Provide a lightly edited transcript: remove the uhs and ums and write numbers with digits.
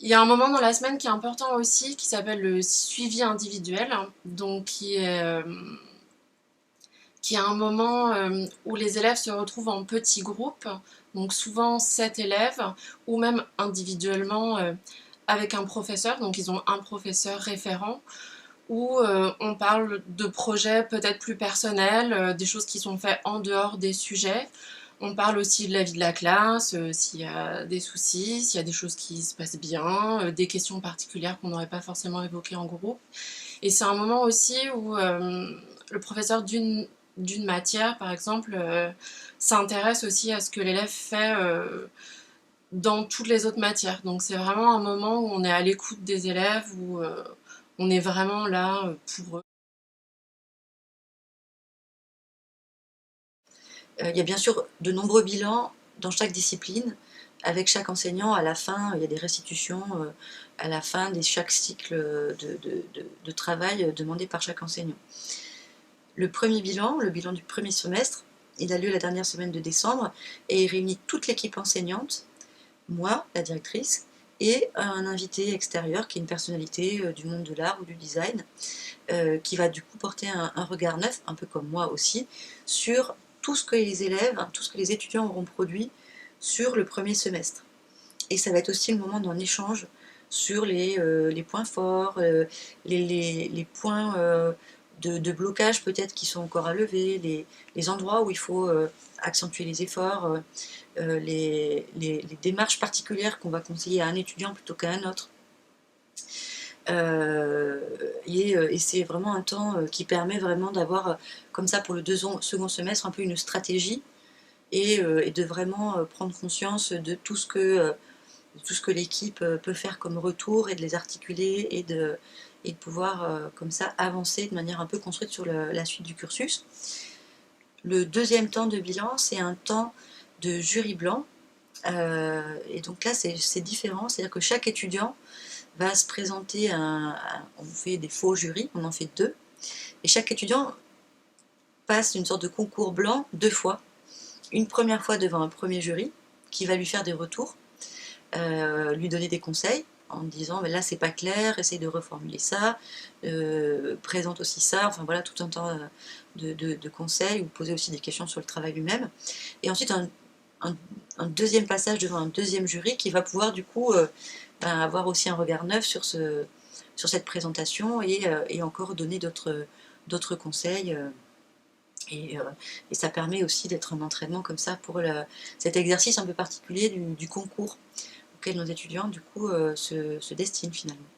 Il y a un moment dans la semaine qui est important aussi, qui s'appelle le suivi individuel, donc qui est un moment où les élèves se retrouvent en petits groupes, donc souvent 7 élèves, ou même individuellement avec un professeur, donc ils ont un professeur référent, où on parle de projets peut-être plus personnels, des choses qui sont faites en dehors des sujets. On parle aussi de la vie de la classe, s'il y a des soucis, s'il y a des choses qui se passent bien, des questions particulières qu'on n'aurait pas forcément évoquées en groupe. Et c'est un moment aussi où le professeur d'une matière, par exemple, s'intéresse aussi à ce que l'élève fait dans toutes les autres matières. Donc c'est vraiment un moment où on est à l'écoute des élèves, où on est vraiment là pour eux. Il y a bien sûr de nombreux bilans dans chaque discipline, avec chaque enseignant. À la fin, il y a des restitutions à la fin de chaque cycle de travail demandé par chaque enseignant. Le premier bilan, le bilan du premier semestre, il a lieu la dernière semaine de décembre et il réunit toute l'équipe enseignante, moi, la directrice, et un invité extérieur qui est une personnalité du monde de l'art ou du design, qui va du coup porter un regard neuf, un peu comme moi aussi, sur tout ce que les élèves, tout ce que les étudiants auront produit sur le premier semestre. Et ça va être aussi le moment d'un échange sur les points forts, les points de blocage peut-être qui sont encore à lever, les endroits où il faut accentuer les efforts, les démarches particulières qu'on va conseiller à un étudiant plutôt qu'à un autre. Euh, et c'est vraiment un temps qui permet vraiment d'avoir, comme ça pour le second semestre, un peu une stratégie et de vraiment prendre conscience de tout ce que l'équipe peut faire comme retour et de les articuler et de pouvoir comme ça avancer de manière un peu construite sur la suite du cursus. Le deuxième temps de bilan, c'est un temps de jury blanc. Et donc là, c'est différent, c'est-à-dire que chaque étudiant va se présenter on fait des faux jurys, on en fait deux, et chaque étudiant passe une sorte de concours blanc deux fois. Une première fois devant un premier jury qui va lui faire des retours, lui donner des conseils en disant mais là c'est pas clair, essaye de reformuler ça, présente aussi ça, enfin voilà tout un tas de conseils, ou poser aussi des questions sur le travail lui-même. Et ensuite un, un deuxième passage devant un deuxième jury qui va pouvoir du coup avoir aussi un regard neuf sur cette présentation et encore donner d'autres conseils. Et, euh, et ça permet aussi d'être un entraînement comme ça pour cet exercice un peu particulier du concours auquel nos étudiants du coup se destinent finalement.